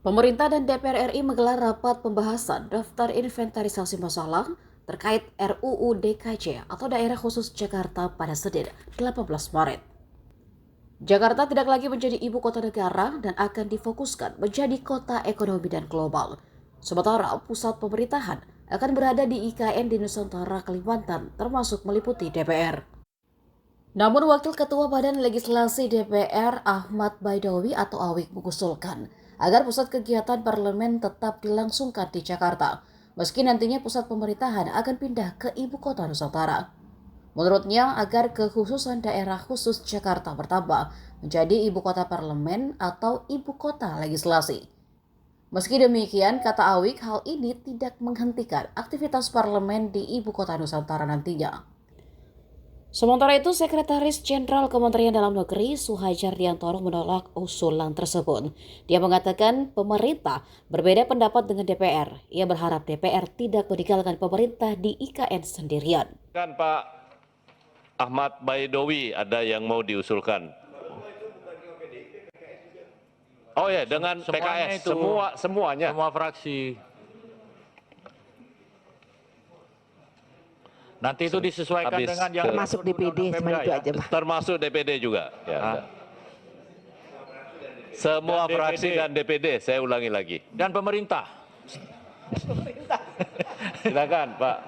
Pemerintah dan DPR RI menggelar rapat pembahasan daftar inventarisasi masalah terkait RUU DKJ atau Daerah Khusus Jakarta pada Senin 18 Maret. Jakarta tidak lagi menjadi ibu kota negara dan akan difokuskan menjadi kota ekonomi dan global. Sementara pusat pemerintahan akan berada di IKN di Nusantara, Kalimantan, termasuk meliputi DPR. Namun Wakil Ketua Badan Legislasi DPR Ahmad Baidowi atau Awik mengusulkan agar pusat kegiatan parlemen tetap dilangsungkan di Jakarta, meski nantinya pusat pemerintahan akan pindah ke ibu kota Nusantara. Menurutnya, agar kekhususan daerah khusus Jakarta bertambah menjadi ibu kota parlemen atau ibu kota legislasi. Meski demikian, kata Awik, hal ini tidak menghentikan aktivitas parlemen di ibu kota Nusantara nantinya. Sementara itu, Sekretaris Jenderal Kementerian Dalam Negeri Suhajar Diantoro menolak usulan tersebut. Dia mengatakan pemerintah berbeda pendapat dengan DPR. Ia berharap DPR tidak meninggalkan pemerintah di IKN sendirian. Kan Pak Ahmad Baidowi ada yang mau diusulkan. Oh ya, dengan PKS itu, semuanya. semua fraksi. Nanti itu disesuaikan dengan yang termasuk DPD, cuma itu aja, Pak. Termasuk DPD juga. Ya, semua dan fraksi DPD. dan DPD, saya ulangi lagi. Dan pemerintah. Silakan, Pak.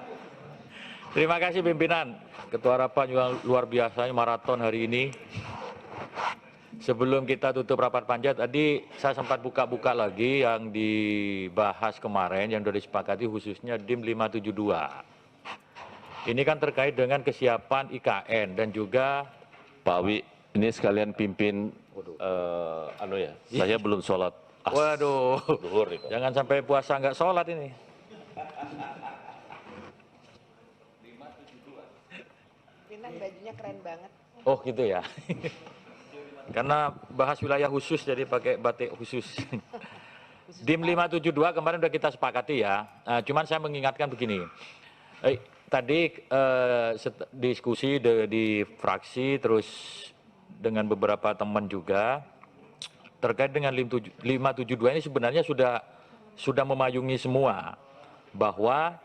Terima kasih pimpinan. Ketua rapat juga luar biasa maraton hari ini. Sebelum kita tutup rapat panjat, tadi saya sempat buka-buka lagi yang dibahas kemarin yang sudah disepakati khususnya DIM 572. Ini kan terkait dengan kesiapan IKN dan juga Pak Wi, ini sekalian pimpin, saya belum sholat. waduh, Zuhur itu. jangan sampai puasa nggak sholat ini. Pimpinan bajunya keren banget. Oh gitu ya. Karena bahas wilayah khusus jadi pakai batik khusus. DIM 572 kemarin sudah kita sepakati ya. Cuman saya mengingatkan begini. Tadi diskusi di fraksi terus dengan beberapa teman juga terkait dengan 572 ini sebenarnya sudah memayungi semua bahwa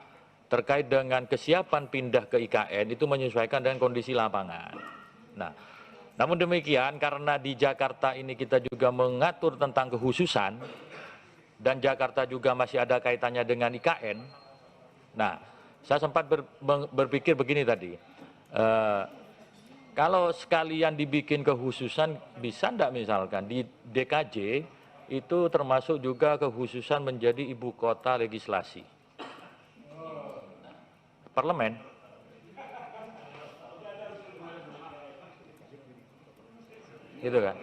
terkait dengan kesiapan pindah ke IKN itu menyesuaikan dengan kondisi lapangan. Nah, namun demikian karena di Jakarta ini kita juga mengatur tentang kekhususan dan Jakarta juga masih ada kaitannya dengan IKN. Nah, saya sempat berpikir begini tadi, kalau sekalian dibikin kekhususan bisa enggak misalkan di DKJ itu termasuk juga kekhususan menjadi ibu kota legislasi. Parlemen. Gitu kan?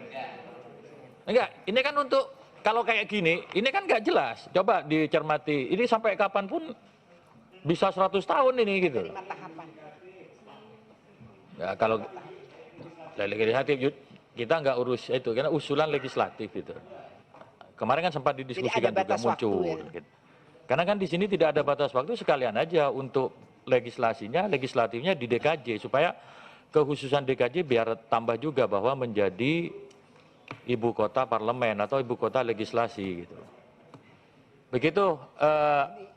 Enggak, ini kan untuk kalau kayak gini, ini kan nggak jelas. Coba dicermati, ini sampai kapanpun bisa 100 tahun ini gitu. 5 tahapan. Ya, kalau legislatif kita nggak urus itu, karena usulan legislatif itu. Kemarin kan sempat didiskusikan juga muncul. Waktu, ya? Gitu. Karena kan di sini tidak ada batas waktu, sekalian aja untuk legislatifnya di DKJ supaya kekhususan DKJ biar tambah juga bahwa menjadi ibu kota parlemen atau ibu kota legislasi gitu. Begitu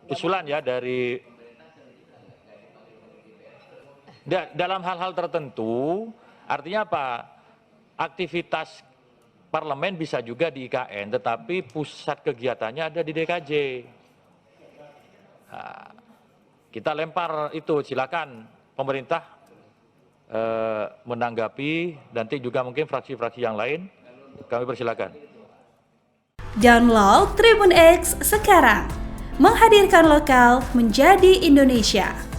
usulan ya dari dalam hal-hal tertentu, artinya apa? Aktivitas parlemen bisa juga di IKN, tetapi pusat kegiatannya ada di DKJ. Nah, kita lempar itu, silakan pemerintah menanggapi, nanti juga mungkin fraksi-fraksi yang lain, kami persilakan. Download Tribun X sekarang, menghadirkan lokal menjadi Indonesia.